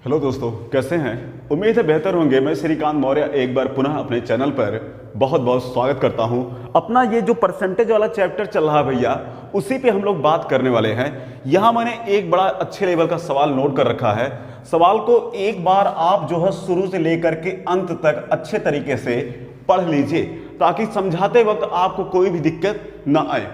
Hello दोस्तों, कैसे हैं? उम्मीद है बेहतर होंगे। मैं श्रीकांत मौर्य एक बार पुनः अपने चैनल पर बहुत बहुत स्वागत करता हूं। अपना ये जो परसेंटेज वाला चैप्टर चल रहा है भैया, उसी पे हम लोग बात करने वाले हैं। यहाँ मैंने एक बड़ा अच्छे लेवल का सवाल नोट कर रखा है। सवाल को एक बार आप जो है शुरू से लेकर के अंत तक अच्छे तरीके से पढ़ लीजिए, ताकि समझाते वक्त आपको कोई भी दिक्कत ना आए।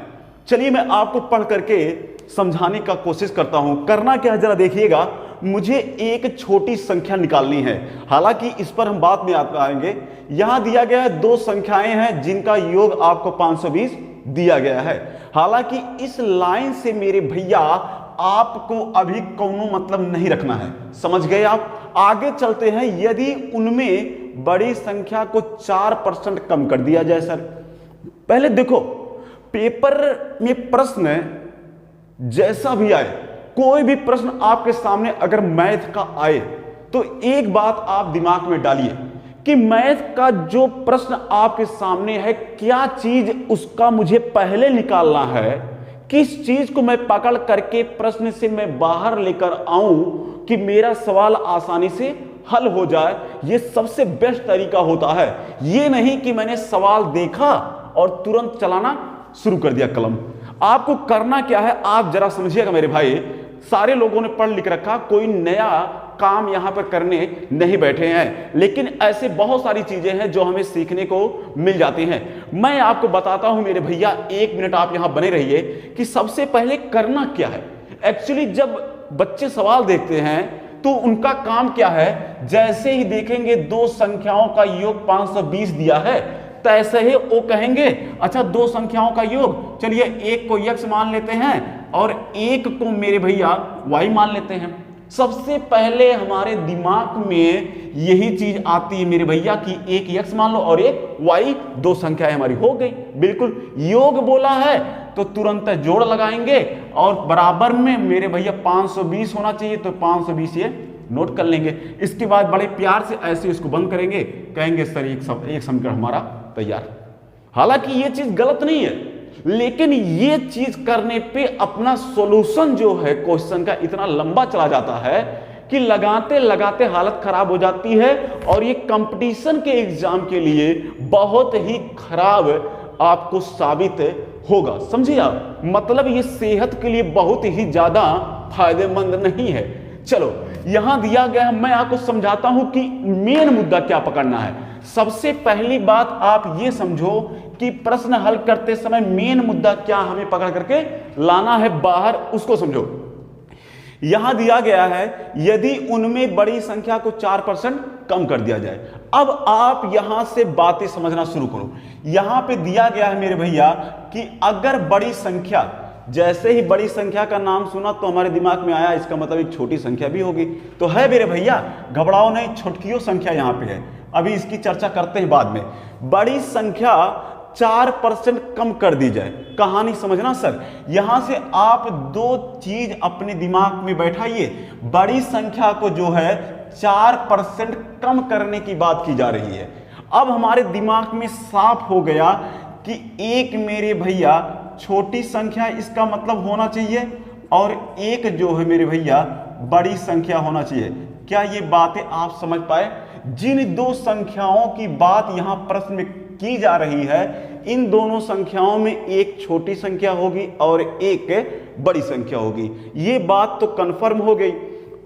चलिए मैं आपको पढ़ करके समझाने का कोशिश करता हूं। करना क्या है जरा देखिएगा। मुझे एक छोटी संख्या निकालनी है, हालांकि इस पर हम बाद में आएंगे। यहां दिया गया है दो संख्याएं हैं जिनका योग आपको 520 दिया गया है। हालांकि इस लाइन से मेरे भैया आपको अभी कोनो मतलब नहीं रखना है, समझ गए आप? आगे चलते हैं। यदि उनमें बड़ी संख्या को 4% कम कर दिया जाए सर, पहले देखो पेपर में प्रश्न जैसा भी आए, कोई भी प्रश्न आपके सामने अगर मैथ का आए तो एक बात आप दिमाग में डालिए कि मैथ का जो प्रश्न आपके सामने है, क्या चीज उसका मुझे पहले निकालना है, किस चीज को मैं पकड़ करके प्रश्न से मैं बाहर लेकर आऊं कि मेरा सवाल आसानी से हल हो जाए। यह सबसे बेस्ट तरीका होता है। यह नहीं कि मैंने सवाल देखा और तुरंत चलाना शुरू कर दिया कलम। आपको करना क्या है, आप जरा समझिएगा मेरे भाई। सारे लोगों ने पढ़ लिख रखा, कोई नया काम यहां पर करने नहीं बैठे हैं, लेकिन ऐसे बहुत सारी चीजें हैं जो हमें सीखने को मिल जाती हैं। मैं आपको बताता हूं मेरे भैया, एक मिनट आप यहां बने रहिए कि सबसे पहले करना क्या है। एक्चुअली जब बच्चे सवाल देखते हैं तो उनका काम क्या है, जैसे ही देखेंगे दो संख्याओं का योग 520 दिया है, तैसे ही वो कहेंगे अच्छा दो संख्याओं का योग, चलिए एक को x मान लेते हैं और एक को मेरे भैया y मान लेते हैं। सबसे पहले हमारे दिमाग में यही चीज आती है मेरे भैया कि एक x मान लो और एक y, दो संख्याएं हमारी हो गई। बिल्कुल, योग बोला है तो तुरंत जोड़ लगाएंगे और बराबर में मेरे भैया 520 होना चाहिए, तो 520 ये नोट कर लेंगे। इसके बाद बड़े प्यार से ऐसे इसको बंद करेंगे, कहेंगे सर एक समीकरण हमारा तैयार। हालांकि ये चीज गलत नहीं है, लेकिन ये चीज करने पे अपना सॉल्यूशन जो है क्वेश्चन का इतना लंबा चला जाता है कि लगाते लगाते हालत खराब हो जाती है, और ये कंपटीशन के एग्जाम के लिए बहुत ही खराब आपको साबित होगा। समझिए आप, मतलब ये सेहत के लिए बहुत ही ज्यादा फायदेमंद नहीं है। चलो यहां दिया गया है, मैं आपको समझाता हूं कि मेन मुद्दा क्या पकड़ना है। सबसे पहली बात आप ये समझो कि प्रश्न हल करते समय मेन मुद्दा क्या हमें पकड़ करके लाना है बाहर, उसको समझो। यहां दिया गया है यदि उनमें बड़ी संख्या को 4% कम कर दिया जाए। अब आप यहां से बातें समझना शुरू करो। यहां पे दिया गया है मेरे भैया कि अगर बड़ी संख्या, जैसे ही बड़ी संख्या का नाम सुना तो हमारे दिमाग में आया इसका मतलब एक छोटी संख्या भी होगी। तो है मेरे भैया, घबराओ नहीं, छोटकियों संख्या यहां पे है, अभी इसकी चर्चा करते हैं बाद में। बड़ी संख्या 4% कम कर दी जाए। कहानी समझना सर, यहां से आप दो चीज अपने दिमाग में बैठाइए। बड़ी संख्या को जो है 4% कम करने की बात की जा रही है। अब हमारे दिमाग में साफ हो गया कि एक मेरे भैया छोटी संख्या इसका मतलब होना चाहिए और एक जो है मेरे भैया बड़ी संख्या होना चाहिए। क्या ये बातें आप समझ पाए? जिन दो संख्याओं की बात यहां प्रश्न में की जा रही है, इन दोनों संख्याओं में एक छोटी संख्या होगी और एक बड़ी संख्या होगी। ये बात तो कंफर्म हो गई।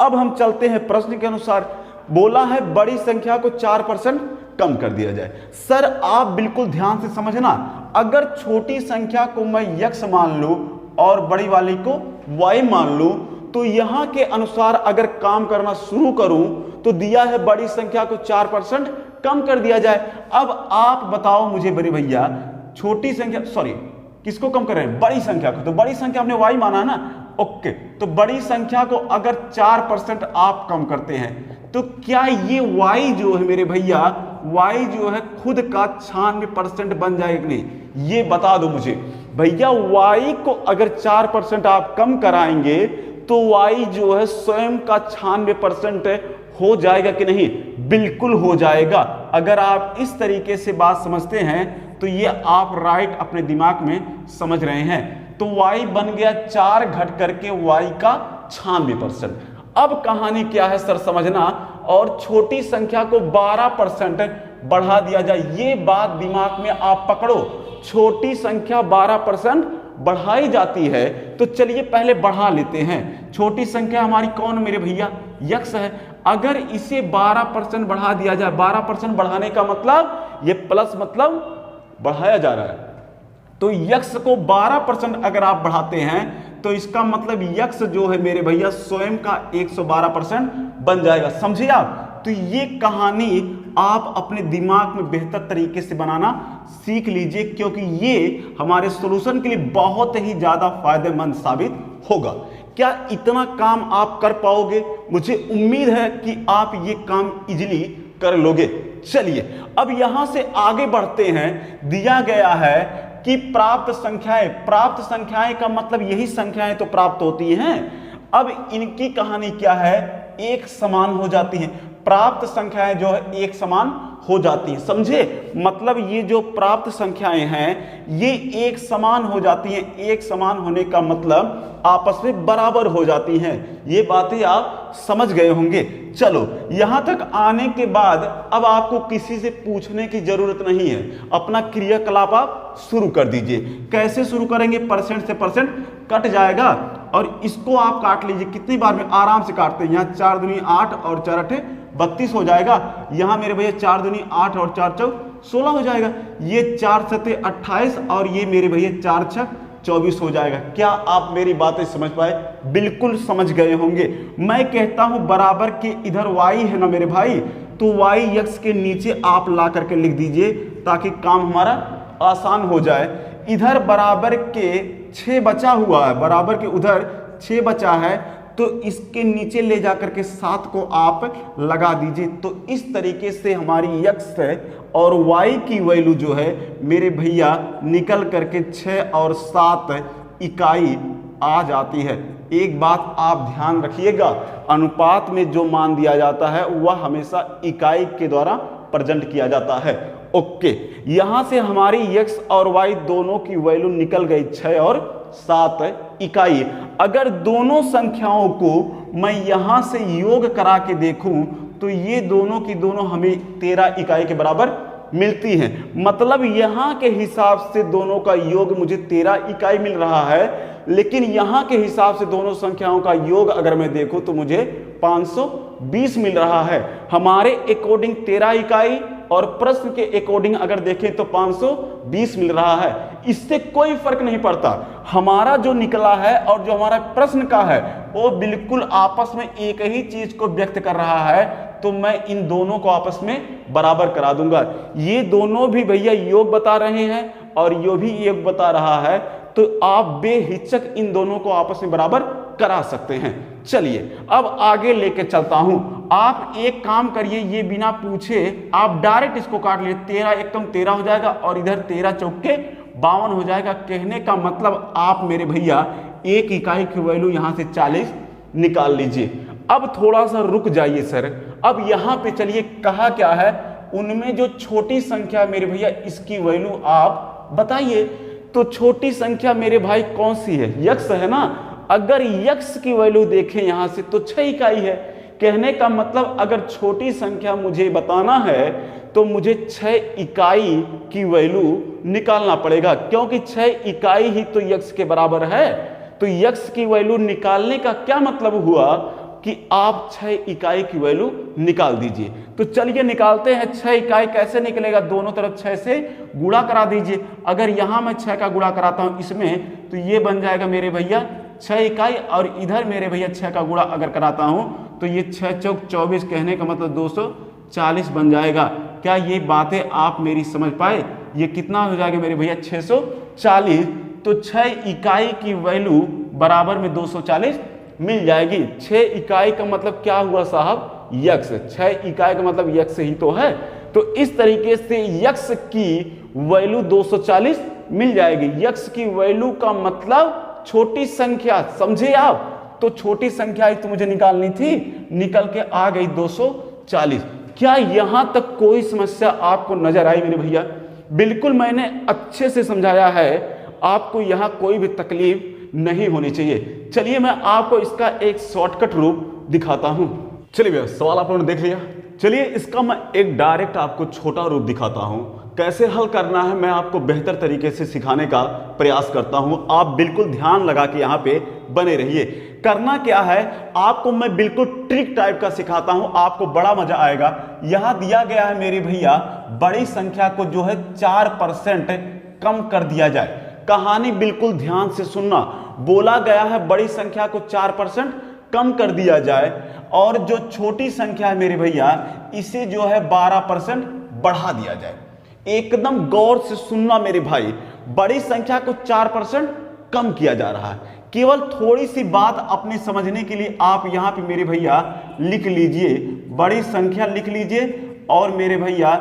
अब हम चलते हैं प्रश्न के अनुसार। बोला है बड़ी संख्या को 4% कम कर दिया जाए। सर आप बिल्कुल ध्यान से समझना, अगर छोटी संख्या को मैं x मान लूं और बड़ी वाली को y मान लूं, तो यहां के अनुसार अगर काम करना शुरू करूं तो दिया है बड़ी संख्या को 4% कम कर दिया जाए। अब आप बताओ मुझे बड़े भैया, छोटी संख्या, सॉरी किसको कम कर रहे हैं? बड़ी संख्या को। तो बड़ी संख्या हमने y माना है ना, ओके। तो बड़ी संख्या को अगर 4% आप कम करते हैं तो क्या ये y जो है मेरे भैया, y जो है खुद का 96% बन जाएगा कि नहीं? ये बता दो मुझे भैया। y को अगर 4% आप कम कराएंगे तो y जो है स्वयं का 96% हो जाएगा कि नहीं? बिल्कुल हो जाएगा। अगर आप इस तरीके से बात समझते हैं तो ये आप राइट अपने दिमाग में समझ रहे हैं। तो y बन गया 4 घट करके y का 96%। अब कहानी क्या है सर समझना, और छोटी संख्या को 12% बढ़ा दिया जाए, ये बात दिमाग में आप पकड़ो। छोटी संख्या 12% बढ़ाई जाती है, तो चलिए पहले बढ़ा लेते हैं। छोटी संख्या हमारी कौन मेरे भैया, यक्स है। अगर इसे 12% बढ़ा दिया जाए, 12% बढ़ाने का मतलब ये प्लस मतलब बढ़ाया जा रहा है, तो यक्स को 12% अगर आप बढ़ाते हैं तो इसका मतलब यक्स जो है मेरे भैया स्वयं का 112% बन जाएगा। समझिए आप? तो ये कहानी आप अपने दिमाग में बेहतर तरीके से बनाना सीख लीजिए, क्योंकि ये हमारे सॉल्यूशन के लिए बहुत ही ज्यादा फायदेमंद साबित होगा। क्या इतना काम आप कर पाओगे? मुझे उम्मीद है कि आप ये काम इजीली कर लोगे। चलिए अब यहां से आगे बढ़ते हैं। दिया गया है कि प्राप्त संख्याएं का मतलब यही संख्याएं तो प्राप्त होती हैं। अब इनकी कहानी क्या है, एक समान हो जाती हैं। प्राप्त संख्याएं जो है एक समान हो जाती हैं। समझे? मतलब ये जो प्राप्त संख्याएं हैं ये एक समान हो जाती हैं। एक समान होने का मतलब आपस में बराबर हो जाती हैं। ये बातें आप समझ गए होंगे। चलो यहां तक आने के बाद अब आपको किसी से पूछने की जरूरत नहीं है, अपना क्रियाकलाप आप शुरू कर दीजिए। कैसे शुरू करेंगे? परसेंट से परसेंट कट जाएगा और इसको आप काट लीजिए। कितनी बार में आराम से काटते हैं। यहाँ 4 दूनी 8 और 4 अठे 32 हो जाएगा। यहाँ मेरे भैया 4 दूनी 8 और 4 चौक 16 हो जाएगा। ये 4 सते 28 और ये मेरे भैया 4 छक 24 हो जाएगा। क्या आप मेरी बातें समझ पाए? बिल्कुल समझ गए होंगे। मैं कहता हूं बराबर के इधर y है ना मेरे भाई, तो y यक्स के नीचे आप ला करके लिख दीजिए ताकि काम हमारा आसान हो जाए। इधर बराबर के 6 बचा हुआ है, बराबर के उधर 6 बचा है, तो इसके नीचे ले जाकर के 7 को आप लगा दीजिए। तो इस तरीके से हमारी यक्स है और y की वैल्यू जो है मेरे भैया निकल करके 6 और 7 इकाई आ जाती है। एक बात आप ध्यान रखिएगा, अनुपात में जो मान दिया जाता है वह हमेशा इकाई के द्वारा प्रेजेंट किया जाता है। ओके, यहां से हमारी x और y दोनों की वैल्यू निकल गई 6 और 7 इकाई। अगर दोनों संख्याओं को मैं यहां से योग करा के देखूं तो ये दोनों की दोनों हमें 13 इकाई के बराबर मिलती हैं। मतलब यहां के हिसाब से दोनों का योग मुझे 13 इकाई मिल रहा है, लेकिन यहां के हिसाब से दोनों संख्याओं का योग अगर मैं देखूं तो मुझे 520 मिल रहा है। हमारे अकॉर्डिंग 13 इकाई और प्रश्न के अकॉर्डिंग अगर देखें तो 520 मिल रहा है। इससे कोई फर्क नहीं पड़ता, हमारा जो निकला है और जो हमारा प्रश्न का है वो बिल्कुल आपस में एक ही चीज को व्यक्त कर रहा है, तो मैं इन दोनों को आपस में बराबर करा दूंगा। ये दोनों भी भैया योग बता रहे हैं और ये भी योग बता रहा है, तो आप बेहिचक इन दोनों को आपस में बराबर करा सकते हैं। चलिए अब आगे लेके चलता हूं। आप एक काम करिए, ये बिना पूछे आप डायरेक्ट इसको काट लिए। 13 एकम 13 हो जाएगा और इधर 13 चौके 52 हो जाएगा। कहने का मतलब आप मेरे भैया एक इकाई की वैल्यू यहां से 40 निकाल लीजिए। अब थोड़ा सा रुक जाइए सर, अब यहां पे चलिए कहा क्या है, उनमें जो छोटी संख्या मेरे भैया इसकी वैल्यू आप बताइए। तो छोटी संख्या मेरे भाई कौन सी है? यक्स है ना। अगर यक्स की वैल्यू देखें यहां से तो 6 इकाई है। कहने का मतलब अगर छोटी संख्या मुझे बताना है तो मुझे 6 इकाई की वैल्यू निकालना पड़ेगा, क्योंकि 6 इकाई ही तो यक्स के बराबर है। तो यक्स की वैल्यू निकालने का क्या मतलब हुआ कि आप 6 इकाई की वैल्यू निकाल दीजिए। तो चलिए निकालते हैं। 6 इकाई कैसे निकलेगा? दोनों तरफ 6 से गुणा करा दीजिए। अगर यहां मैं 6 का गुणा कराता हूं इसमें, तो ये बन जाएगा मेरे भैया 6 इकाई, और इधर मेरे भैया 6 का गुणा अगर कराता हूं तो ये 6 चौक 24, कहने का मतलब 240 बन जाएगा। क्या ये बातें आप मेरी समझ पाए? ये कितना हो जाएगा मेरे भैया? 640। तो 6 इकाई की वैल्यू बराबर में 240 मिल जाएगी। 6 इकाई का मतलब क्या हुआ साहब? यक्स। 6 इकाई का मतलब यक्स ही तो है। तो इस तरीके से यक्स की वैल्यू 240 मिल जाएगी। यक्स की वैल्यू का मतलब छोटी संख्या, समझे आप? तो छोटी संख्या ही तो मुझे निकालनी थी, निकल के आ गई 240। क्या यहां तक कोई समस्या आपको नजर आई मेरे भैया? बिल्कुल मैंने अच्छे से समझाया है, आपको यहां कोई भी तकलीफ नहीं होनी चाहिए। चलिए मैं आपको इसका एक शॉर्टकट रूप दिखाता हूं। चलिए भैया, सवाल आप लोगों ने देख लिया। चलिए इसका मैं एक डायरेक्ट आपको छोटा रूप दिखाता हूं। कैसे हल करना है मैं आपको बेहतर तरीके से सिखाने का प्रयास करता हूं। आप बिल्कुल ध्यान लगा के यहां पे बने रहिए। करना क्या है, आपको मैं बिल्कुल ट्रिक टाइप का सिखाता हूं, आपको बड़ा मजा आएगा। यहां दिया गया है मेरे भैया, बड़ी संख्या को जो है 4% कम कर दिया जाए। कहानी बिल्कुल ध्यान से सुनना। बोला गया है बड़ी संख्या को 4% कम कर दिया जाए और जो छोटी संख्या है मेरे भैया, इसे जो है 12% बढ़ा दिया जाए। एकदम गौर से सुनना मेरे भाई, बड़ी संख्या को 4% कम किया जा रहा है। केवल थोड़ी सी बात अपने समझने के लिए आप यहां पे मेरे भैया लिख लीजिए, बड़ी संख्या लिख लीजिए और मेरे भैया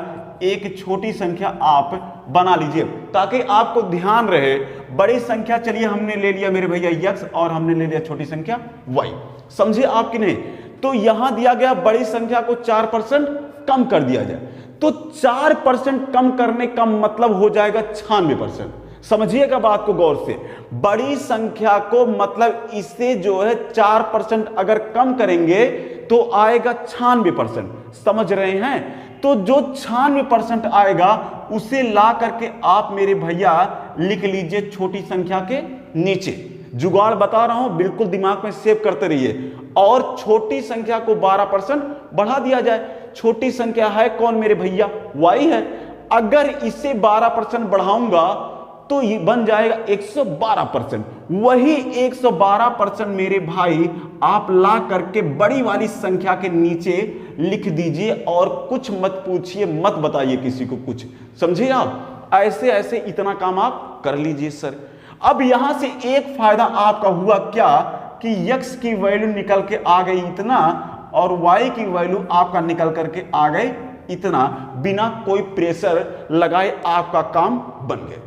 एक छोटी संख्या आप बना लीजिए, ताकि आपको ध्यान रहे। बड़ी संख्या चलिए हमने ले लिया मेरे भैया x और हमने ले लिया छोटी संख्या y। समझे आप कि नहीं? तो यहां दिया गया बड़ी संख्या को 4% कम कर दिया जाए, तो 4% कम करने का मतलब हो जाएगा 96%। समझिएगा बात को गौर से। बड़ी संख्या को मतलब इसे जो है 4% अगर कम करेंगे तो आएगा 96%। समझ रहे हैं? तो जो 96% आएगा उसे ला करके आप मेरे भैया लिख लीजिए छोटी संख्या के नीचे। जुगाड़ बता रहा हूं, बिल्कुल दिमाग में सेव करते रहिए। और छोटी संख्या को 12% बढ़ा दिया जाए। छोटी संख्या है कौन मेरे भैया? y है। अगर इसे 12% बढ़ाऊंगा तो ये बन जाएगा 112%। वही 112% मेरे भाई आप ला करके बड़ी वाली संख्या के नीचे लिख दीजिए और कुछ मत पूछिए, मत बताइए किसी को कुछ। समझे आप? ऐसे ऐसे इतना काम आप कर लीजिए सर। अब यहां से एक फायदा आपका हुआ क्या कि x की वैल्यू निकल के आ गई इतना और y की वैल्यू आपका निकल करके आ गई इतना। बिना कोई प्रेशर लगाए आपका काम बन गया।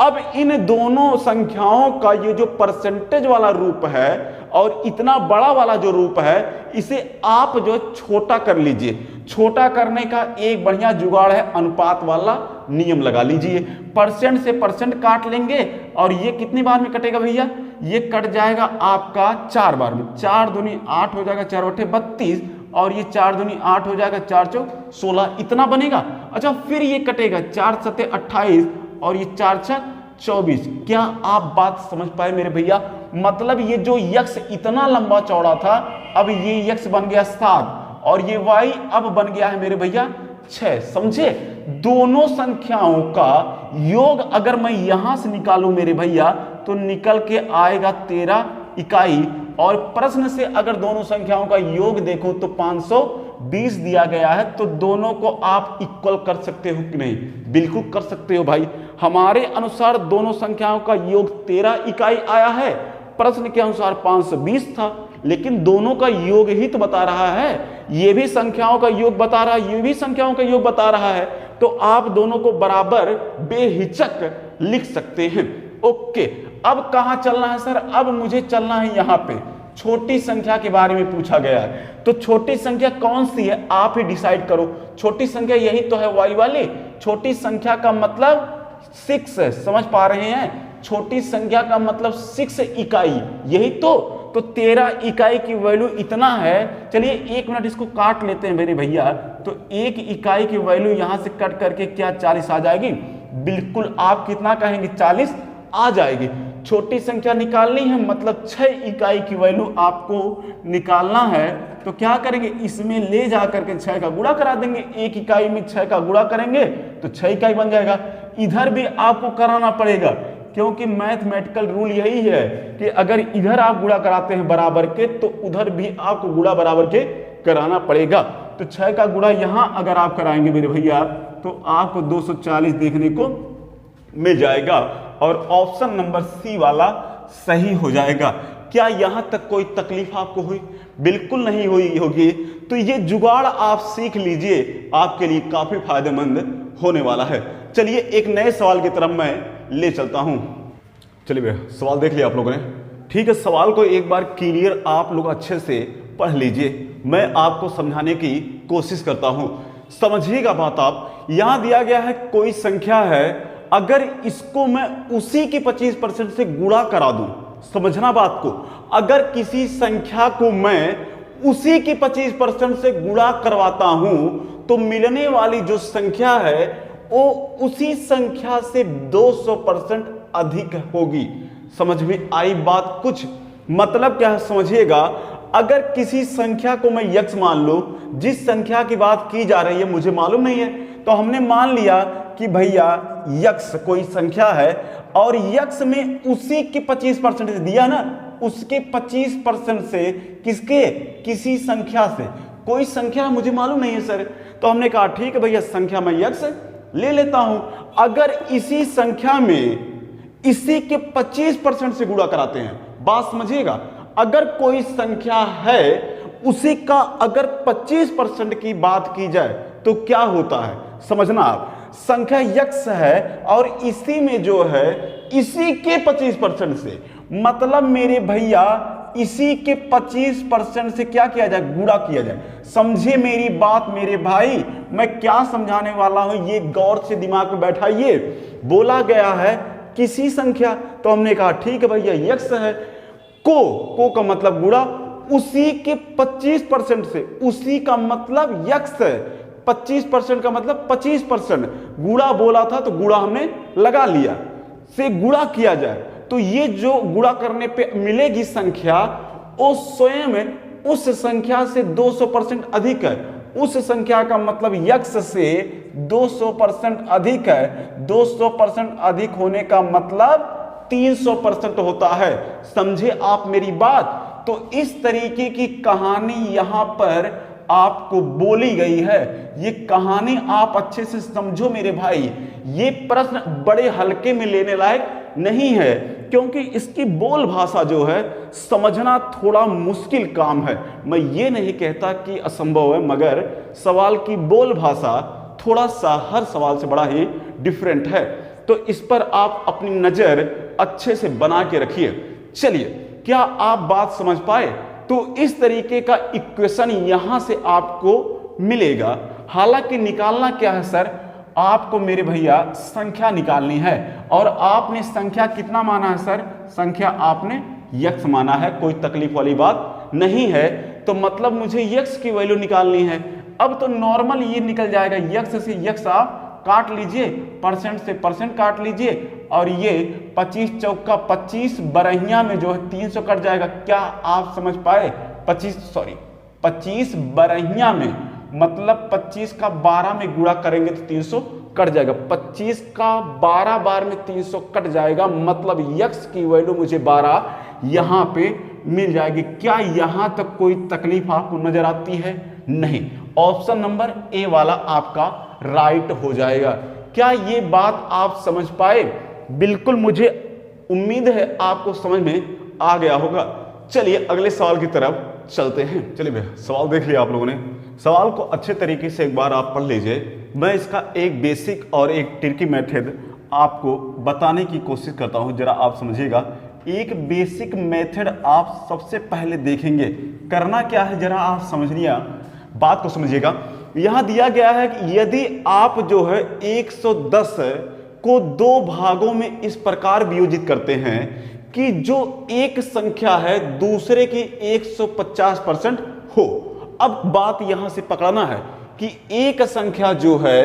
अब इन दोनों संख्याओं का ये जो परसेंटेज वाला रूप है और इतना बड़ा वाला जो रूप है, इसे आप जो छोटा कर लीजिए। छोटा करने का एक बढ़िया जुगाड़ है, अनुपात वाला नियम लगा लीजिए। परसेंट से परसेंट काट लेंगे और ये कितनी बार में कटेगा भैया? ये कट जाएगा आपका 4 बार में। 4 दूनी 8 हो जाएगा, 4 बटे 32 और ये 4 दूनी 8 हो जाएगा, 4 चौक 16, इतना बनेगा। अच्छा, फिर ये कटेगा 4 सते 28 और ये 4 छक 24। क्या आप बात समझ पाए मेरे भैया? मतलब ये जो x इतना लंबा चौड़ा था, अब ये x बन गया 7 और ये y अब बन गया है मेरे भैया 6। समझे? दोनों संख्याओं का योग अगर मैं यहां से निकालूं मेरे भैया तो निकल के आएगा 13 इकाई। और प्रश्न से अगर दोनों संख्याओं का योग देखो तो 520 दिया गया है। तो दोनों को आप इक्वल कर सकते हो कि नहीं? बिल्कुल कर सकते हो भाई। हमारे अनुसार दोनों संख्याओं का योग 13 इकाई आया है। प्रश्न के अनुसार 520 था, लेकिन दोनों का योग ही तो बता रहा है। ये भी संख्याओं का योग बता रहा है, ये भी संख्याओं का योग बता रहा है। तो आप दोनों को बराबर बेहिचक लिख सकते हैं। ओके, अब कहां चलना है सर? अब मुझे चलना है यहां पे। छोटी संख्या के बारे में पूछा गया है, तो छोटी संख्या कौन सी है आप ही डिसाइड करो। छोटी संख्या यही तो है y वाली। छोटी संख्या का मतलब 6 है, समझ पा रहे हैं? छोटी संख्या का मतलब 6 इकाई, यही तो 13 इकाई की वैल्यू इतना है। चलिए 1 मिनट इसको काट लेते हैं मेरे भैया। तो 1 इकाई की वैल्यू यहां से कट करके क्या 40 आ जाएगी? बिल्कुल, आप कितना कहेंगे? 40 आ जाएगी। छोटी संख्या निकालनी है मतलब 6 इकाई की वैल्यू आपको निकालना है। तो क्या करेंगे? इसमें ले जा करके 6 का गुणा करा देंगे। 1 इकाई में 6 का गुणा करेंगे तो 6 इकाई बन जाएगा। इधर भी आपको कराना पड़ेगा, क्योंकि मैथमेटिकल रूल यही है कि अगर इधर आप गुणा कराते हैं बराबर के तो उधर भी आपको गुणा बराबर के कराना पड़ेगा। तो 6 का गुणा यहां अगर आप कराएंगे मेरे भैया तो आपको 240 देखने को मिल जाएगा और ऑप्शन नंबर सी वाला सही हो जाएगा। क्या यहां तक कोई तकलीफ आपको हुई? बिल्कुल नहीं हुई होगी। तो ये जुगाड़ आप सीख लीजिए, आपके लिए काफी फायदेमंद होने वाला है। चलिए एक नए सवाल की तरफ मैं ले चलता हूं। चलिए भैया, सवाल देख लिया आप लोगों ने? ठीक है, सवाल को एक बार क्लियर आप लोग अच्छे से पढ़ लीजिए। मैं आपको समझाने की कोशिश करता हूं, समझिएगा बात आप। यहां दिया गया है कोई संख्या है, अगर इसको मैं उसी की 25% से गुणा करा दूं, समझना बात को। अगर किसी संख्या को मैं उसी की 25% से गुणा करवाता हूं तो मिलने वाली जो संख्या है वो उसी संख्या से 200% अधिक होगी। समझ में आई बात कुछ? मतलब क्या है समझिएगा, अगर किसी संख्या को मैं यक्स मान लूं, जिस संख्या की बात की जा रही है मुझे मालूम नहीं है, तो हमने मान लिया कि भैया यक्स कोई संख्या है और यक्स में उसी के 25% से दिया ना, उसके 25% से किसके, किसी संख्या से, कोई संख्या मुझे मालूम नहीं है सर। तो हमने कहा ठीक है भैया संख्या मैं यक्स ले लेता हूं। अगर इसी संख्या में इसी के 25% से गुणा कराते हैं, बात समझिएगा, अगर कोई संख्या है उसी का अगर 25% की बात की जाए तो क्या होता है समझना आप। संख्या यक्स है और इसी में जो है इसी के 25% से, मतलब मेरे भैया इसी के 25% से क्या किया जाए, गुणा किया जाए। समझे मेरी बात मेरे भाई, मैं क्या समझाने वाला हूं ये गौर से दिमाग में बैठाइए। बोला गया है किसी संख्या, तो हमने कहा ठीक है भैया यक्स है, को का मतलब गुणा, उसी के 25% से, उसी का मतलब यक्स है, 25% का मतलब 25%, गुणा बोला था तो गुणा हमने लगा लिया, से गुणा किया जाए तो ये जो गुणा करने पे मिलेगी संख्या वो स्वयं उस संख्या से 200% अधिक है। उस संख्या का मतलब यक्स से 200% अधिक है। 200% अधिक होने का मतलब 300% होता है। समझे आप मेरी बात? तो इस तरीके की कहानी यहां पर आपको बोली गई है। ये कहानी आप अच्छे से समझो मेरे भाई। ये प्रश्न बड़े हल्के में लेने लायक नहीं है, क्योंकि इसकी बोल भाषा जो है समझना थोड़ा मुश्किल काम है। मैं ये नहीं कहता कि असंभव है, मगर सवाल की बोल भाषा थोड़ा सा हर सवाल से बड़ा ही डिफरेंट है। तो इस पर आप अपनी नजर अच्छे से बना के रखिए। चलिए, क्या आप बात समझ पाए? तो इस तरीके का इक्वेशन यहां से आपको मिलेगा। हालांकि निकालना क्या है सर, आपको मेरे भैया संख्या निकालनी है। और आपने संख्या कितना माना है सर? संख्या आपने यक्स माना है, कोई तकलीफ वाली बात नहीं है। तो मतलब मुझे यक्स की वैल्यू निकालनी है। अब तो नॉर्मल ये निकल जाएगा, यक्स से यक्स आप काट लीजिए, परसेंट से परसेंट काट लीजिए, और ये 25 चौका 25 बरहिया में जो है 300 कट जाएगा। क्या आप समझ पाए? 25 बरहिया में मतलब 25 का 12 में गुणा करेंगे तो 300 कट जाएगा। 25 का 12 बार में 300 कट जाएगा, मतलब यक्स की वैल्यू मुझे 12 यहां पे मिल जाएगी। क्या यहां तक कोई तकलीफ आपको नजर आती है? नहीं। ऑप्शन नंबर ए वाला आपका राइट हो जाएगा। क्या ये बात आप समझ पाए? बिल्कुल, मुझे उम्मीद है आपको समझ में आ गया होगा। चलिए अगले सवाल की तरफ चलते हैं। चलिए भैया, सवाल देख लिया आप लोगों ने। सवाल को अच्छे तरीके से एक बार आप पढ़ लीजिए। मैं इसका एक बेसिक और एक ट्रिकी मेथड आपको बताने की कोशिश करता हूं, जरा आप समझिएगा। एक बेसिक मेथड आप सबसे पहले देखेंगे। करना क्या है जरा आप समझिए, बात को समझिएगा। यहां दिया गया है कि यदि आप जो है 110 को दो भागों में इस प्रकार वियोजित करते हैं कि जो एक संख्या है दूसरे की 150% हो। अब बात यहां से पकड़ना है कि एक संख्या जो है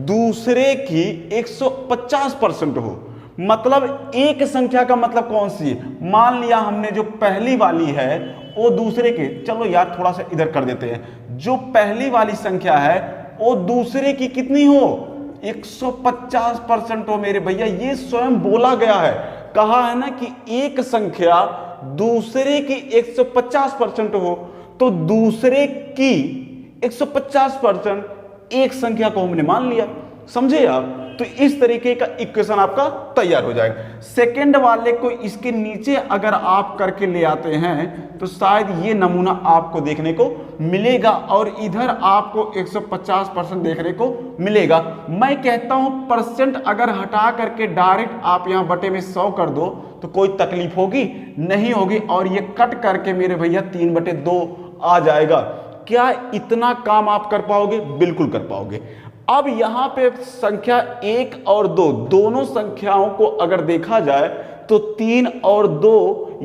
दूसरे की 150% हो। मतलब एक संख्या का मतलब कौन सी है? मान लिया हमने जो पहली वाली है वो दूसरे के, चलो यार थोड़ा सा इधर कर देते हैं, जो पहली वाली संख्या है वो दूसरे की कितनी हो? 150% हो मेरे भैया। ये स्वयं बोला गया है, कहा है ना कि एक संख्या दूसरे की 150% हो, तो दूसरे की 150% एक संख्या को हमने मान लिया। समझे आप? तो इस तरीके का इक्वेशन आपका तैयार हो जाएगा। सेकंड वाले को इसके नीचे अगर आप करके ले आते हैं तो शायद ये नमूना आपको देखने को मिलेगा, और इधर आपको 150% देखने को मिलेगा। मैं कहता हूं परसेंट अगर हटा करके डायरेक्ट आप यहां बटे में 100 कर दो तो कोई तकलीफ होगी? नहीं होगी। और ये कट करके मेरे भैया 3/2 आ जाएगा। क्या इतना काम आप कर पाओगे? बिल्कुल कर पाओगे। अब यहां पे संख्या 1 और 2 दोनों संख्याओं को अगर देखा जाए तो 3 और 2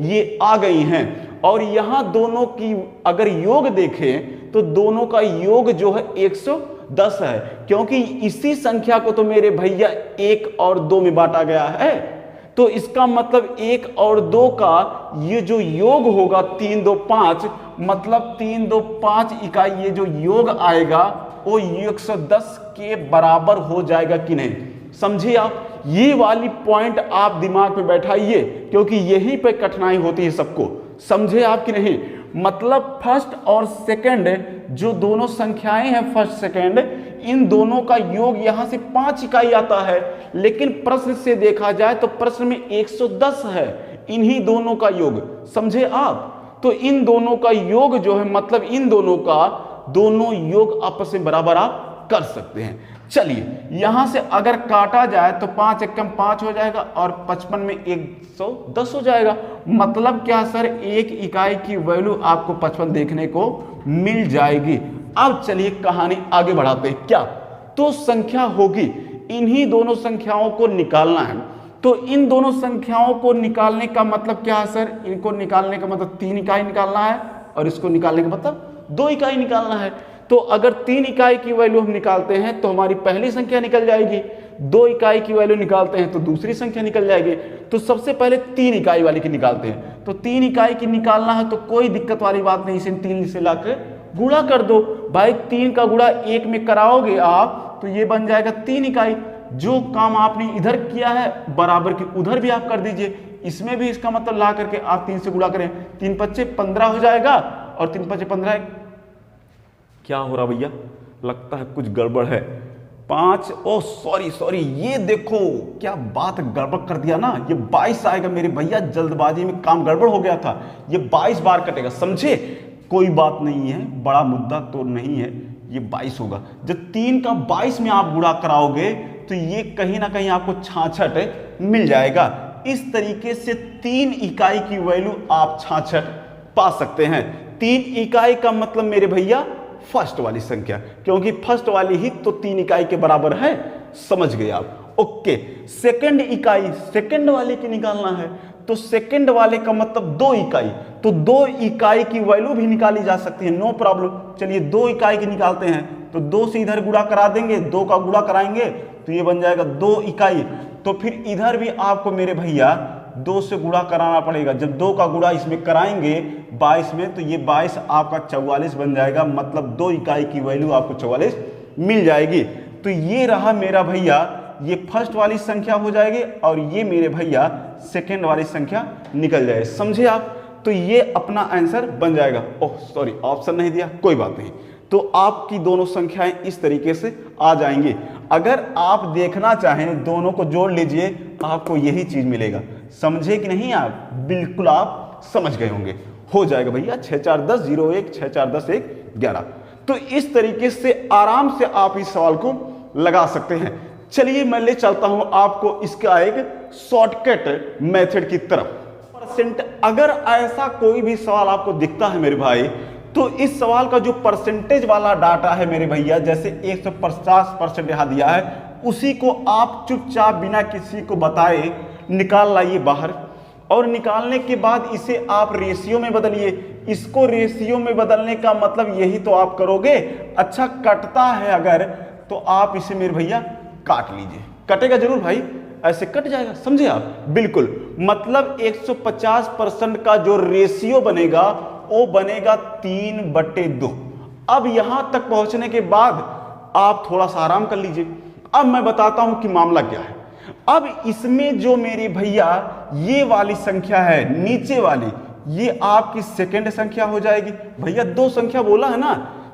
ये आ गई हैं। और यहां दोनों की अगर योग देखें तो दोनों का योग जो है 110 है, क्योंकि इसी संख्या को तो मेरे भैया 1 और 2 में बांटा गया है। तो इसका मतलब 1 और 2 का ये जो योग होगा 3 2 5, मतलब 3 2 5 इकाई ये जो योग आएगा वो 110 के बराबर हो जाएगा कि नहीं। समझिए आप, ये वाली पॉइंट आप दिमाग में बैठाइए, क्योंकि यहीं पे कठिनाई होती है सबको। समझे आप कि नहीं। मतलब फर्स्ट और सेकंड जो दोनों संख्याएं हैं, फर्स्ट सेकंड, इन दोनों का योग यहां से 5 इकाई आता है, लेकिन प्रश्न से देखा जाए तो प्रश्न में 110 है इन्हीं दोनों का योग। समझे आप। तो इन दोनों का योग जो है, मतलब इन दोनों का दोनों योग आपस में बराबर आप कर सकते हैं। चलिए यहां से अगर काटा जाए तो 5 एकम 5 हो जाएगा और 55 में 110 हो जाएगा। मतलब क्या सर, 1 इकाई की वैल्यू आपको 55 देखने को मिल जाएगी। अब चलिए कहानी आगे बढ़ाते हैं। क्या तो संख्या होगी, इन्हीं दोनों संख्याओं को निकालना है। तो इन दोनों संख्याओं को निकालने का मतलब क्या है सर, इनको निकालने का मतलब 3 इकाई निकालना है और इसको निकालने का मतलब 2 इकाई निकालना है। तो अगर 3 इकाई की वैल्यू हम निकालते हैं तो हमारी पहली संख्या निकल जाएगी, 2 इकाई की वैल्यू निकालते हैं तो दूसरी संख्या निकल जाएगी। तो सबसे पहले 3 इकाई वाली की निकालते हैं। तो 3 इकाई की निकालना है तो कोई दिक्कत वाली बात नहीं, इसे 3 से लाकर गुणा कर दो। भाई 3 का गुणा 1 में कराओगे आप तो ये बन जाएगा 3 इकाई। जो काम आपने इधर किया है बराबर की उधर भी आप कर दीजिए। इसमें भी इसका मतलब ला करके आप 3 से गुणा करें, 3 पच्चे 15 हो जाएगा और 3 पच्चे 15। क्या हो रहा भैया, लगता है कुछ गड़बड़ है। 5, ओ सॉरी, ये देखो क्या बात गड़बड़ कर दिया ना। ये 22 आएगा मेरे भैया, जल्दबाजी में काम गड़बड़ हो गया था। ये 22 बार कटेगा, समझे। कोई बात नहीं है, बड़ा मुद्दा तो नहीं है, ये 22 होगा। जब 3 का 22 में आप गुणा कराओगे तो ये कहीं ना कहीं आपको 66 मिल जाएगा। इस तरीके से 3 इकाई की वैल्यू आप 66 पा सकते हैं। 3 इकाई का मतलब मेरे भैया फर्स्ट वाली संख्या, क्योंकि फर्स्ट वाली ही तो 3 इकाई के बराबर है। समझ गए आप। ओके, सेकंड इकाई सेकंड वाले की निकालना है। तो सेकंड वाले का मतलब 2 इकाई, तो 2 इकाई की वैल्यू भी निकाली जा सकती है, नो प्रॉब्लम। चलिए 2 इकाई की निकालते हैं। तो 2 से इधर गुणा करा देंगे, 2 का गुणा कराएंगे तो ये बन जाएगा 2 इकाई। तो फिर इधर भी आपको मेरे भैया 2 से गुणा कराना पड़ेगा। जब 2 का गुणा इसमें कराएंगे 22 में तो ये 22 आपका 44 बन जाएगा। मतलब 2 इकाई की वैल्यू आपको 44 मिल जाएगी। तो ये रहा मेरा भैया, ये फर्स्ट वाली संख्या हो जाएगी और ये मेरे भैया सेकेंड वाली संख्या निकल जाए। समझे आप। तो ये अपना आंसर बन जाएगा। ओह सॉरी, ऑप्शन नहीं दिया, कोई बात नहीं। तो आपकी दोनों संख्याएं इस तरीके से आ जाएंगी। अगर आप देखना चाहें दोनों को जोड़ लीजिए, आपको यही चीज मिलेगा। समझे कि नहीं आप। बिल्कुल आप समझ गए होंगे। हो जाएगा भैया 6 4 10 0 1 6 4 10 1 11। तो इस तरीके से आराम से आप इस सवाल को लगा सकते हैं। चलिए मैं ले चलता हूं आपको इसका एक शॉर्टकट मेथड की तरफ। परसेंट, अगर ऐसा कोई भी सवाल आपको दिखता है मेरे भाई, तो इस सवाल का जो परसेंटेज वाला डाटा है मेरे भैया, जैसे 150% यहां दिया है, उसी को आप चुपचाप बिना किसी को बताए निकाल लाइए बाहर। और निकालने के बाद इसे आप रेशियो में बदलिए। इसको रेशियो में बदलने का मतलब यही तो आप करोगे। अच्छा कटता है अगर, तो आप इसे मेरे भैया काट लीजिए। कटेगा जरूर भाई, ऐसे कट जाएगा। समझे आप। बिल्कुल, मतलब 150% का जो रेशियो बनेगा वो बनेगा 3/2। अब यहां तक पहुंचने के बाद आप थोड़ा सा आराम कर लीजिए। अब मैं बताता हूं कि मामला क्या है। अब इसमें जो मेरे भैया ये वाली संख्या है नीचे वाली, ये आपकी सेकंड संख्या हो जाएगी। भैया 2 संख्या बोला है ना,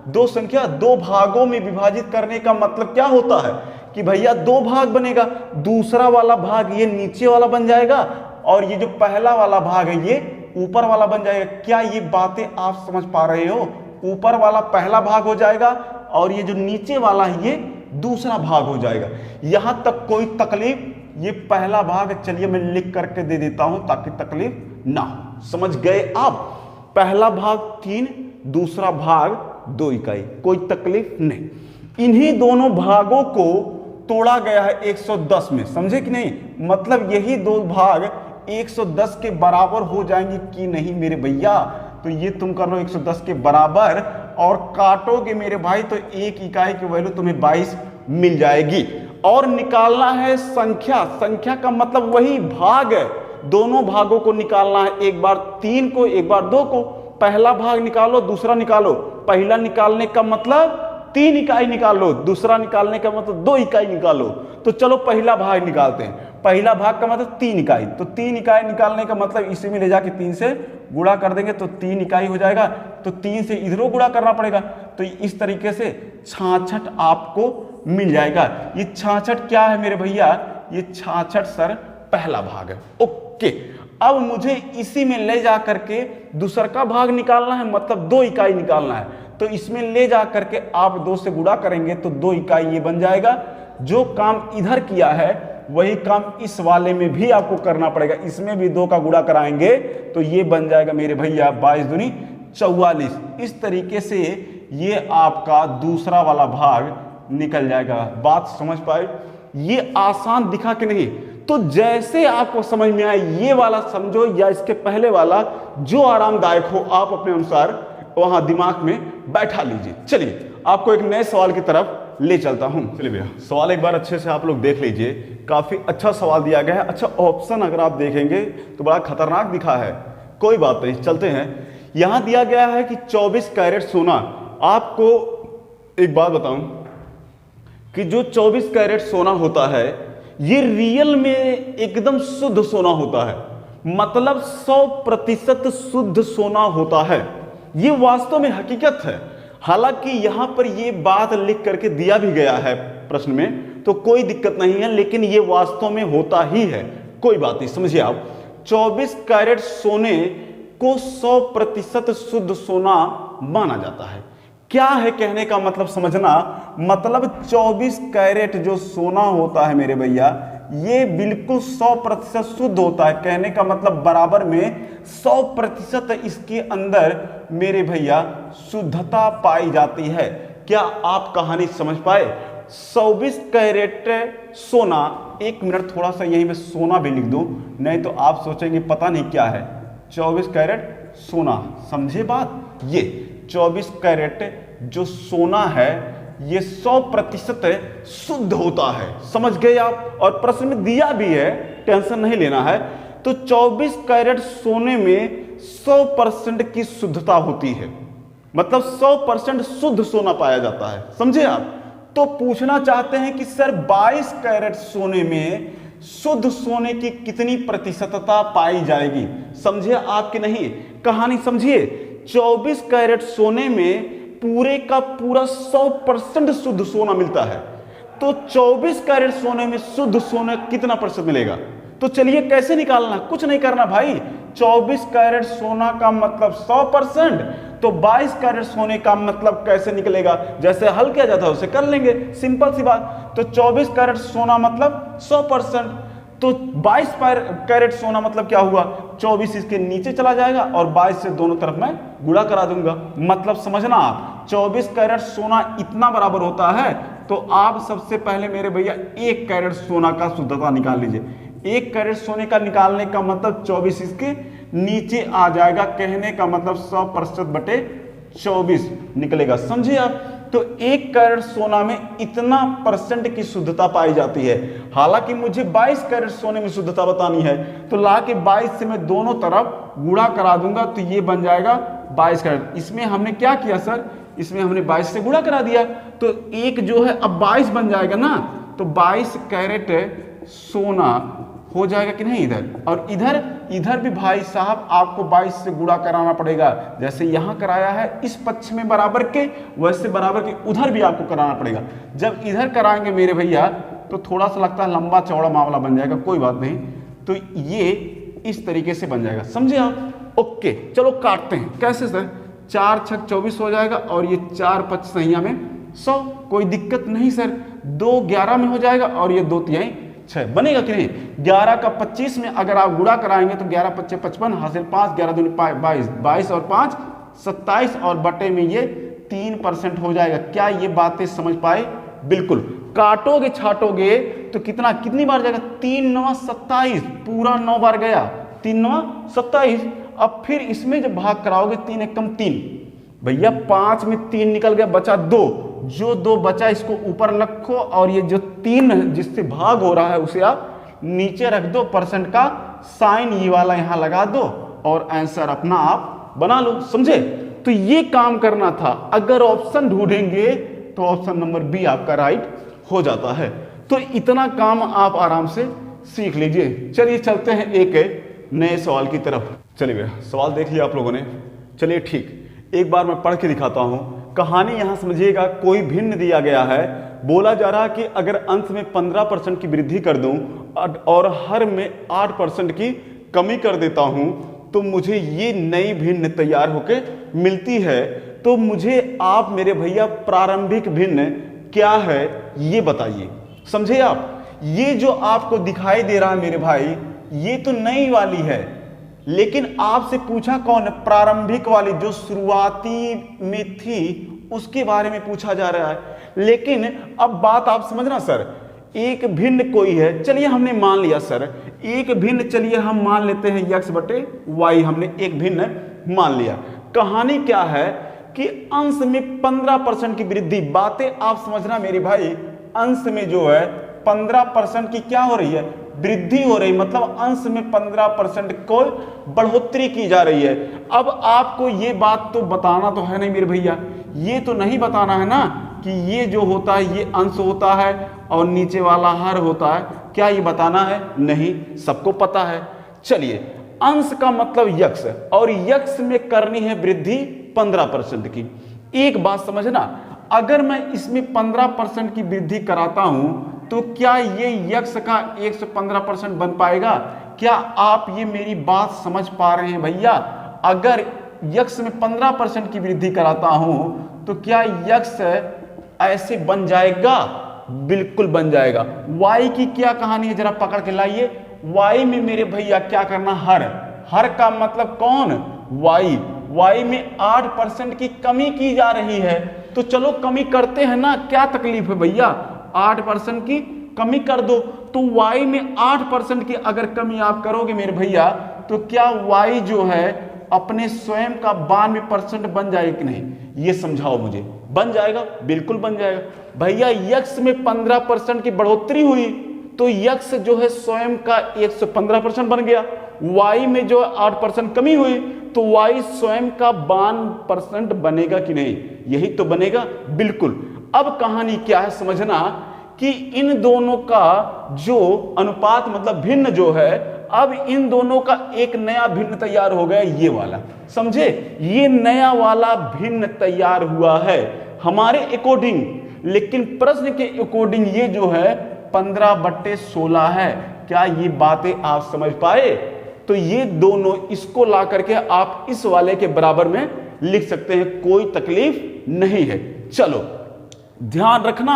2 संख्या 2 भागों में विभाजित करने का मतलब क्या होता है कि भैया 2 भाग बनेगा। दूसरा वाला भाग ये नीचे वाला बन जाएगा और ये जो पहला वाला भाग है ये ऊपर वाला बन जाएगा। क्या ये बातें आप समझ पा रहे हो। ऊपर वाला पहला भाग हो जाएगा और ये जो नीचे वाला है ये दूसरा भाग हो जाएगा। यहां तक कोई तकलीफ। ये पहला भाग, चलिए मैं लिख करके दे देता हूं ताकि तकलीफ ना हो। समझ गए आप। पहला भाग 3, दूसरा भाग 2 इकाई, कोई तकलीफ नहीं। इन्हीं दोनों भागों को तोड़ा गया है 110 में। समझे कि नहीं। मतलब यही 2 भाग 110 के बराबर हो जाएंगी कि नहीं मेरे भैया? तो ये तुम कर लो 110 के बराबर और काटोगे मेरे भाई तो एक इकाई की वैल्यू तुम्हें 22 मिल जाएगी। और निकालना है संख्या, संख्या का मतलब वही भाग है, दोनों भागों को निकालना है, एक बार 3 को एक बार 2 को। पहला भाग निकालो दूसरा निकालो, पहला निकालने का मतलब 3 इकाई निकालो, दूसरा निकालने का मतलब 2 इकाई निकालो। तो चलो पहला भाग निकालते हैं, पहला भाग का मतलब 3 इकाई, तो 3 इकाई निकालने का मतलब इसी में ले जाके 3 से गुणा कर देंगे तो 3 इकाई हो जाएगा, तो 3 से इधरों गुणा करना पड़ेगा। तो इस तरीके से 66 आपको मिल जाएगा। ये 66 क्या है मेरे भैया? ये 66 सर पहला भाग है। ओके, अब मुझे इसी में ले जा करके दूसरा का भाग निकालना है, मतलब 2 इकाई निकालना है। तो इसमें ले जा करके आप 2 से गुणा करेंगे तो 2 इकाई ये बन जाएगा। जो काम इधर किया है वही काम इस वाले में भी आपको करना पड़ेगा, इसमें भी 2 का गुणा कराएंगे तो ये बन जाएगा मेरे भैया 22 दूनी 44। इस तरीके से ये आपका दूसरा वाला भाग निकल जाएगा। बात समझ पाए? ये आसान दिखा कि नहीं? तो जैसे आपको समझ में आए ये वाला समझो या इसके पहले वाला, जो आरामदायक हो आप अपने अनुसार वहां दिमाग में बैठा लीजिए। चलिए आपको एक नए सवाल की तरफ ले चलता हूं। चलिए भैया सवाल एक बार अच्छे से आप लोग देख लीजिए, काफी अच्छा सवाल दिया गया है। अच्छा ऑप्शन अगर आप देखेंगे तो बड़ा खतरनाक दिखा है, कोई बात नहीं चलते हैं। यहां दिया गया है कि 24 कैरेट सोना। आपको एक बात बताऊं कि जो 24 कैरेट सोना होता है ये रियल में एकदम शुद्ध सोना होता है, मतलब 100% शुद्ध सोना होता है। ये वास्तव में हकीकत है। हालांकि यहां पर ये बात लिख करके दिया भी गया है प्रश्न में, तो कोई दिक्कत नहीं है, लेकिन ये वास्तव में होता ही है। कोई बात नहीं, समझिए आप 24 कैरेट सोने को 100% शुद्ध सोना माना जाता है। क्या है कहने का मतलब समझना, मतलब 24 कैरेट जो सोना होता है मेरे भैया ये बिल्कुल 100% शुद्ध होता है। कहने का मतलब बराबर में 100% इसके अंदर मेरे भैया शुद्धता पाई जाती है। क्या आप कहानी समझ पाए? 24 कैरेट सोना, 1 मिनट थोड़ा सा यही मैं सोना भी लिख दूं, नहीं तो आप सोचेंगे पता नहीं क्या है। 24 कैरेट सोना, समझे बात? ये 24 कैरेट जो सोना है ये 100% शुद्ध होता है। समझ गए आप? और प्रश्न में दिया भी है, टेंशन नहीं लेना है। तो 24 कैरेट सोने में 100% की शुद्धता होती है, मतलब 100% शुद्ध सोना पाया जाता है। समझे आप? तो पूछना चाहते हैं कि सर 22 कैरेट सोने में शुद्ध सोने की कितनी प्रतिशतता पाई जाएगी? समझे आपके नहीं? कहानी समझिए। 24 कैरेट सोने में पूरे का पूरा 100% शुद्ध सोना मिलता है। तो 24 कैरेट सोने में शुद्ध सोना कितना प्रतिशत मिलेगा? तो चलिए कैसे निकालना, कुछ नहीं करना भाई। 24 कैरेट सोना का मतलब 100%, तो 22 कैरेट सोने का मतलब कैसे निकलेगा? जैसे हल किया जाता है उसे कर लेंगे, सिंपल सी बात। तो 24 कैरेट सोना मतलब 100%, तो 22 कैरेट सोना मतलब क्या हुआ? 24 इसके नीचे चला जाएगा और 22 से दोनों तरफ मैं गुणा करा दूंगा। मतलब समझना आप, 24 कैरेट सोना इतना बराबर होता है, तो आप सबसे पहले मेरे भैया 1 कैरेट सोना का शुद्धता निकाल लीजिए। 1 कैरेट सोने का निकालने का मतलब 24 इसके नीचे आ जाएगा। कहने का मतलब 100% बटे 24 निकलेगा। समझिए आप? तो 1 कैरेट सोना में इतना % की शुद्धता पाई जाती है। हालांकि मुझे 22 कैरेट सोने में शुद्धता बतानी है, तो ला के 22 से मैं दोनों तरफ गुणा करा दूंगा, तो ये बन जाएगा 22 कैरेट। इसमें हमने क्या किया सर? इसमें हमने 22 से गुणा करा दिया, तो एक जो है अब 22 बन जाएगा ना, तो 22 कैरेट सोना हो जाएगा कि नहीं इधर। और इधर भी भाई साहब आपको 22 से गुणा कराना पड़ेगा। जैसे यहां कराया है इस पक्ष में बराबर के, वैसे बराबर के उधर भी आपको कराना पड़ेगा। जब इधर कराएंगे मेरे भैया तो थोड़ा सा लगता है लंबा चौड़ा मामला बन जाएगा, कोई बात नहीं। तो ये इस तरीके से बन जाएगा। समझे आप? ओके, चलो काटते हैं। कैसे सर? 4 छक 24 हो जाएगा और ये 4 5 सहिया में 100, कोई दिक्कत नहीं सर। 2 11 में हो जाएगा और ये 2 तिहाई 6 बनेगा कि नहीं? 11 का 25 में अगर आप गुणा कराएंगे तो 11 5 55 हासिल 5, 11 दूनी 22, 22 और 5 27 और बटे में ये 3% हो जाएगा। क्या ये बातें समझ पाए? बिल्कुल। काटोगे छाटोगे तो कितना कितनी बार जाएगा, 3 9 27, पूरा 9 बार गया, 3 9 27। अब फिर इसमें जब भाग कराओगे 3 एकम 3, भैया 5 में 3 निकल गया, बचा 2, जो 2 बचा इसको ऊपर रखो और ये जो 3 जिससे भाग हो रहा है उसे आप नीचे रख दो, परसेंट का साइन ये वाला यहां लगा दो और आंसर अपना आप बना लो, समझे। तो ये काम करना था। अगर ऑप्शन ढूंढेंगे तो ऑप्शन नंबर बी आपका राइट हो जाता है। तो इतना काम आप आराम से सीख लीजिए। चलिए चलते हैं एक नए सवाल की तरफ। चलिए भैया सवाल देख लिया आप लोगों ने, चलिए ठीक, एक बार मैं पढ़ के दिखाता हूं। कहानी यहां समझिएगा, कोई भिन्न दिया गया है, बोला जा रहा है कि अगर अंश में 15% की वृद्धि कर दूं और हर में 8% की कमी कर देता हूं तो मुझे ये नई भिन्न तैयार होके मिलती है। तो मुझे आप मेरे भैया प्रारंभिक भिन्न क्या है ये बताइए, समझे आप। ये जो आपको दिखाई दे रहा है मेरे भाई, ये तो नई वाली है, लेकिन आपसे पूछा कौन है, प्रारंभिक वाली जो शुरुआती में थी उसके बारे में पूछा जा रहा है। लेकिन अब बात आप समझना सर, एक भिन्न कोई है, चलिए हमने मान लिया सर एक भिन्न, चलिए हम मान लेते हैं x बटे वाई, हमने एक भिन्न मान लिया। कहानी क्या है कि अंश में 15% की वृद्धि, बातें आप समझना मेरे भाई, अंश में जो है 15% की क्या हो रही है, वृद्धि हो रही, मतलब अंश में 15% को बढ़ोतरी की जा रही है। अब आपको ये बात तो बताना तो है नहीं मेरे भैया, ये तो नहीं बताना है ना कि ये जो होता है ये अंश होता है और नीचे वाला हर होता है, क्या ये बताना है, नहीं, सबको पता है। चलिए अंश का मतलब यक्स, और यक्स में करनी है वृद्धि 15% की। एक बात समझना, अगर मैं इसमें 15% की वृद्धि कराता हूं तो क्या ये यक्स का 115% बन पाएगा? क्या आप ये मेरी बात समझ पा रहे हैं भैया? अगर यक्स में 15% की वृद्धि कराता हूं तो क्या यक्स ऐसे बन जाएगा? बिल्कुल बन जाएगा। वाई की क्या कहानी है, जरा पकड़ के लाइए। वाई में मेरे भैया क्या करना, हर, हर का मतलब कौन, वाई, वाई में 8% की कमी की जा रही है। तो चलो कमी करते हैं ना, क्या तकलीफ है भैया, 8% की कमी कर दो। तो y में 8% की अगर कमी आप करोगे मेरे भैया तो क्या y जो है अपने स्वयं का 92% बन जाएगा कि नहीं, ये समझाओ मुझे। बन जाएगा, बिल्कुल बन जाएगा भैया। यक्स में 15% की बढ़ोतरी हुई तो यक्स जो है स्वयं का 115% बन गया। y में जो 8% कमी हुई तो y स्वयं का 52% बनेगा कि नहीं, यही तो बनेगा, बिल्कुल। अब कहानी क्या है समझना कि इन दोनों का जो अनुपात मतलब भिन्न जो है, अब इन दोनों का एक नया भिन्न तैयार हो गया, ये वाला, समझे, ये नया वाला भिन्न तैयार हुआ है हमारे अकॉर्डिंग। लेकिन प्रश्न के अकॉर्डिंग ये जो है 15/16 है। क्या ये बातें आप समझ पाए? तो ये दोनों इसको ला करके आप इस वाले के बराबर में लिख सकते हैं, कोई तकलीफ नहीं है। चलो ध्यान रखना,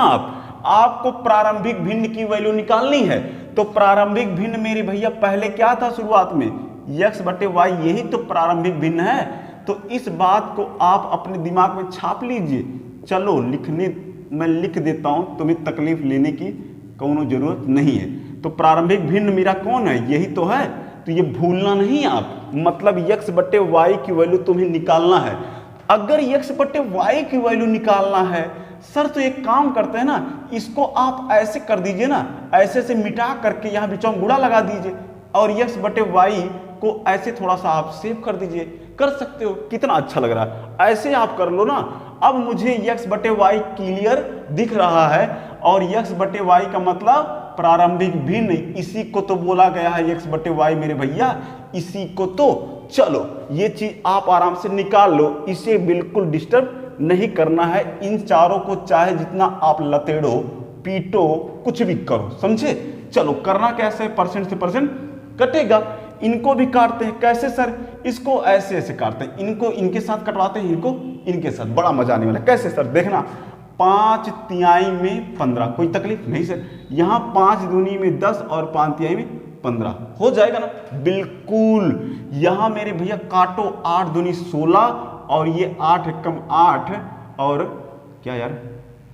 आपको प्रारंभिक भिन्न की वैल्यू निकालनी है। तो प्रारंभिक भिन्न मेरे भैया पहले क्या था शुरुआत में, x बटे वाई, यही तो प्रारंभिक भिन्न है। तो इस बात को आप अपने दिमाग में छाप लीजिए। चलो लिखने, मैं लिख देता हूं, तुम्हें तकलीफ लेने की कोनो जरूरत नहीं है। तो प्रारंभिक भिन्न मेरा कौन है, यही तो है। तो ये भूलना नहीं आप, मतलब x बटे वाई की वैल्यू तुम्हें निकालना है। अगर x बटे वाई की वैल्यू निकालना है सर, तो एक काम करते हैं ना, इसको आप ऐसे कर दीजिए ना, ऐसे से मिटा करके यहाँ बीच में गुणा लगा दीजिए और x बटे वाई को ऐसे थोड़ा सा आप सेव कर दीजिए। कर सकते हो, कितना अच्छा लग रहा है, ऐसे आप कर लो ना। अब मुझे x बटे वाई क्लियर दिख रहा है और x बटे वाई का मतलब प्रारंभिक भिन्न, इसी को तो बोला गया है x बटे वाई मेरे भैया, इसी को तो। चलो ये चीज आप आराम से निकाल लो, इसे बिल्कुल डिस्टर्ब नहीं करना है। इन चारों को चाहे जितना आप लतेड़ो पीटो कुछ भी करो, समझे। चलो करना कैसे, परसेंट से परसेंट कटेगा। इनको भी काटते हैं, कैसे सर, इसको ऐसे ऐसे काटते हैं, इनको इनके साथ कटवाते हैं, इनको इनके साथ, बड़ा मजा आने वाला। कैसे सर, देखना 5 तिहाई में 15, कोई तकलीफ नहीं सर। यहाँ 5 दूनी में 10 और 5 तिहाई में 15 हो जाएगा ना, बिल्कुल। यहाँ मेरे भैया काटो, 8 दूनी 16 और ये 8 कम 8 और क्या यार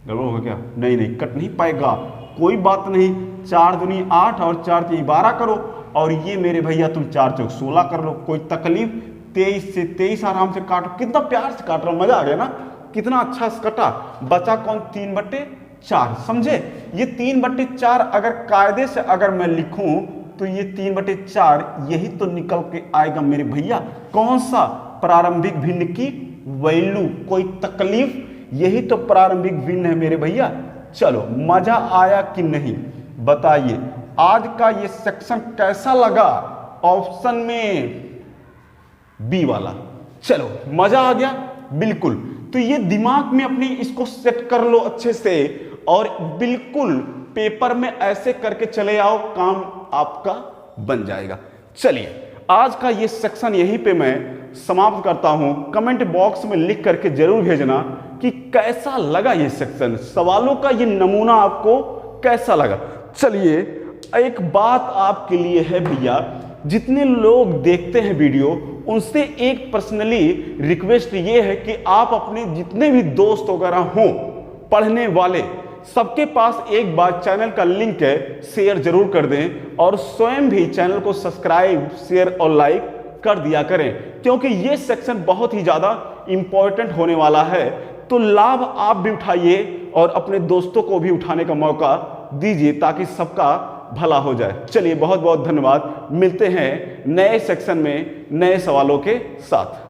गड़बड़ होगा क्या? नहीं नहीं, कट नहीं पाएगा, कोई बात नहीं। 4 दूनी 8 और 4 तीन 12 करो, और ये मेरे भैया तुम 4 चौक 16 कर लो, कोई तकलीफ। 23 से 23 आराम से काटो, कितना प्यार से काट रहा हूं, मजा आ गया ना, कितना अच्छा से कटा। बचा कौन? 3/4, समझे? ये 3/4 अगर कायदे से अगर मैं लिखूं तो ये 3/4 यही तो निकल के आएगा मेरे भैया। कौन सा? प्रारंभिक भिन्न की वैल्यू। कोई तकलीफ? यही तो प्रारंभिक भिन्न है मेरे भैया। चलो, मजा आया कि नहीं बताइए। आज का ये सेक्शन कैसा लगा? ऑप्शन में बी वाला। चलो, मजा आ गया बिल्कुल। तो ये दिमाग में अपनी इसको सेट कर लो अच्छे से, और बिल्कुल पेपर में ऐसे करके चले आओ, काम आपका बन जाएगा। चलिए, आज का ये सेक्शन यहीं पे मैं समाप्त करता हूं। कमेंट बॉक्स में लिख करके जरूर भेजना कि कैसा लगा ये सेक्शन, सवालों का ये नमूना आपको कैसा लगा। चलिए, एक बात आपके लिए है भैया, जितने लोग देखते हैं वीडियो, उनसे एक पर्सनली रिक्वेस्ट ये है कि आप अपने जितने भी दोस्त वगैरह हों पढ़ने वाले, सबके पास एक बार चैनल का लिंक है, शेयर जरूर कर दें, और स्वयं भी चैनल को सब्सक्राइब, शेयर और लाइक कर दिया करें, क्योंकि ये सेक्शन बहुत ही ज़्यादा इंपॉर्टेंट होने वाला है। तो लाभ आप भी उठाइए और अपने दोस्तों को भी उठाने का मौका दीजिए, ताकि सबका भला हो जाए। चलिए, बहुत बहुत धन्यवाद। मिलते हैं नए सेक्शन में नए सवालों के साथ।